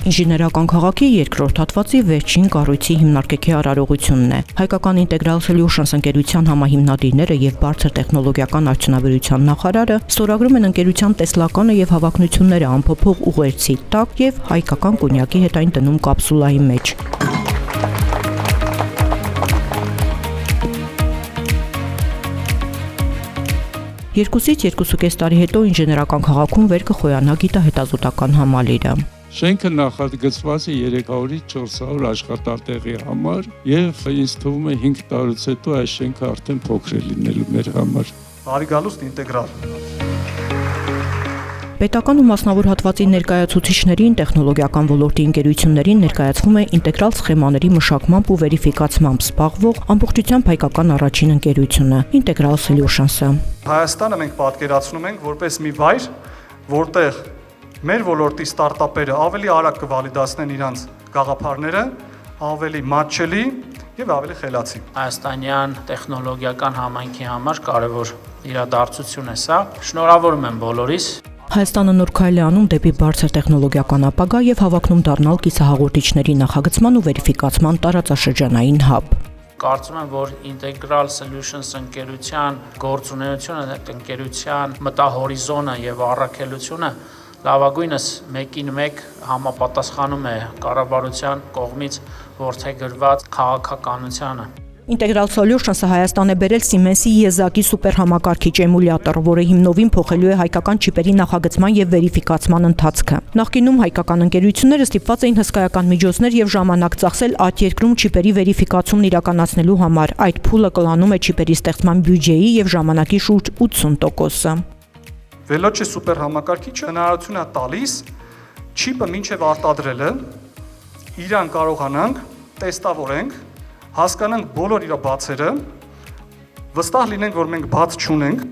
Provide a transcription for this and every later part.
Ինժեներական քաղաքի երկրորդ հատվածի վերջին կառույցի հիմնարկեքի արարողությունն է։ Հայկական Integral Solutions ընկերության համահիմնադիրները եւ բարձր տեխնոլոգիական արդյունաբերության նախարարը ստորագրում են ընկերության տեսլականը եւ հավակնությունները ամփոփող ուղերձի տակ եւ հայկական կոնյակի հետ այն դնում կապսուլայի մեջ։ 2-2.5 տարի հետո ինժեներական քաղաքում վեր կխոյանա գիտահետազոտական համալիրը։ Շենքը նախագծված է 300-ից 400 աշխատատեղի համար եւ ինձ թվում է 5 տարուց հետո այս շենքը արդեն փոքր է լինելու մեր համար։ Բարի գալուստ ինտեգրալ։ Պետական ու մասնավոր հատվածի ներկայացուցիչներին, տեխնոլոգիական ոլորտի ընկերություններին ներկայացվում է ինտեգրալ սխեմաների մշակմամբ ու վերիֆիկացմամբ զբաղվող ամբողջությամբ հայկական առաջին ընկերությունը՝ Integral Solutions-ը։ Հայաստանը մենք պատկերացնում ենք որպես մի վայր, որտեղ մեր ոլորտի ստարտափերը ավելի արագ կվալիդացնեն իրենց գաղափարները, ավելի մատչելի եւ ավելի խելացի։ Հայաստանյան տեխնոլոգիական համայնքի համար կարևոր իրադարձություն է սա։ Շնորհավորում եմ բոլորիս։ Հայաստանը նոր քայլ է անում դեպի բարձր տեխնոլոգիական ապագա եւ հավակնում դառնալ կիսահաղորդիչների նախագծման ու վերիֆիկացման տարածաշրջանային հաբ։ Կարծում եմ, որ Integral Solutions ընկերության գործունեությունը, այդ ընկերության մտահորիզոնը եւ առաքելությունը լավագույնս մեկին մեկ համապատասխանում է կառավարության կողմից որդեգրված քաղաքականությանը։ Integral Solutions-ը Հայաստան է բերել Siemens-ի եզակի սուպերհամակարգիչ էմուլյատոր, որը հիմնովին փոխելու է հայկական չիպերի նախագծման եւ վերիֆիկացման ընթացքը։ Նախկինում հայկական ընկերությունները ստիպված էին հսկայական միջոցներ եւ ժամանակ ծախսել արտերկրում չիպերի վերիֆիկացումն իրականացնելու համար։ Այդ փուլը կլանում է չիպերի ստեղծման բյուջեի եւ ժամանակի շուրջ 80%-ը։ Veloce սուպերհամակարգիչը հնարավորություն է տալիս չիպը մինչեւ արտադրելը իրան կարողանանք տեստավորենք, հասկանանք բոլոր իր բացերը, վստահ լինենք, որ մենք բաց չունենք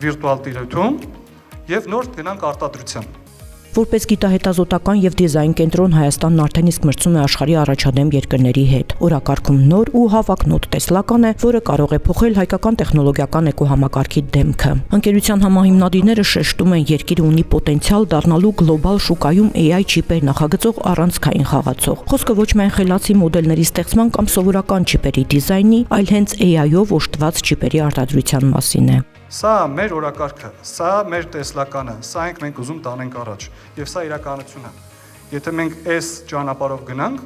վիրտուալ տիրույթում եւ նոր գնանք արտադրության։ Որպես գիտահետազոտական եւ դիզայն կենտրոն Հայաստանն արդեն իսկ մրցում է աշխարհի առաջադեմ երկրների հետ։ Օրակարգում նոր ու հավակնոտ տեսլական է, որը կարող է փոխել հայկական տեխնոլոգիական էկոհամակարգի դեմքը։ Ընկերության համահիմնադիրները շեշտում են, երկիրը ունի պոտենցիալ դառնալու գլոբալ շուկայում AI չիպեր նախագծող առանցքային խաղացող։ Խոսքը ոչ միայն խելացի մոդելների ստեղծման կամ սովորական չիպերի դիզայնի, այլ հենց AI-ով օժտված չիպերի արտադրության մասին է։ Սա մեր օրակարգը, սա մեր տեսլականը, սա ենք ուզում տանենք առաջ եւ սա իրականություն է։ Եթե մենք այս ճանապարհով գնանք,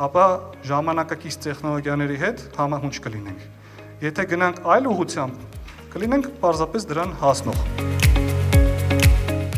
ապա ժամանակակից տեխնոլոգիաների հետ համահունչ կլինենք։ Եթե գնանք այլ ուղղությամբ, կլինենք պարզապես դրան հասնող։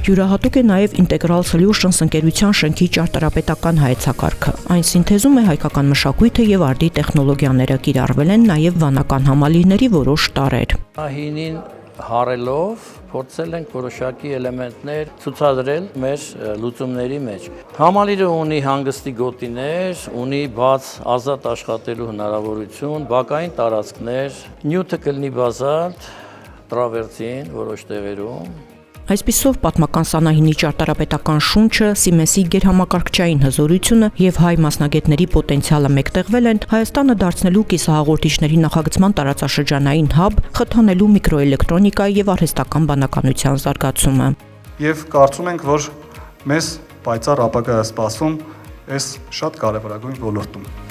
Յուրահատուկ է նաև Integral Solutions ընկերության շենքի ճարտարապետական հայեցակարգը։ Այն սինթեզում է հայկական մշակույթը եւ արդի տեխնոլոգիաները, կիրառվել են նաև վանական համալիրների որոշ տարրեր։ Հինին հարելով փորձել ենք որոշակի էլեմենտներ ցուցադրել մեր լուծումների մեջ։ Համալիրը ունի հանգստի գոտիներ, ունի բաց ազատ աշխատելու հնարավորություն, բակային տարածքներ, նյութը կլինի բազալտ, տրավերտին որոշ տեղերում։ Այսպիսով պատմական սանահինի ճարտարապետական շունչը, Siemens-ի գերհամակարգչային հզորությունը եւ հայ մասնագետների պոտենցիալը մեկտեղվել են Հայաստանը դարձնելու կիսահաղորդիչների նախագծման տարածաշրջանային հաբ, խթանելու միկրոէլեկտրոնիկայի եւ արհեստական բանականության զարգացումը։ Եվ կարծում ենք, որ մեզ պայծառ ապագա է սպասում այս շատ կարևորագույն ոլորտում։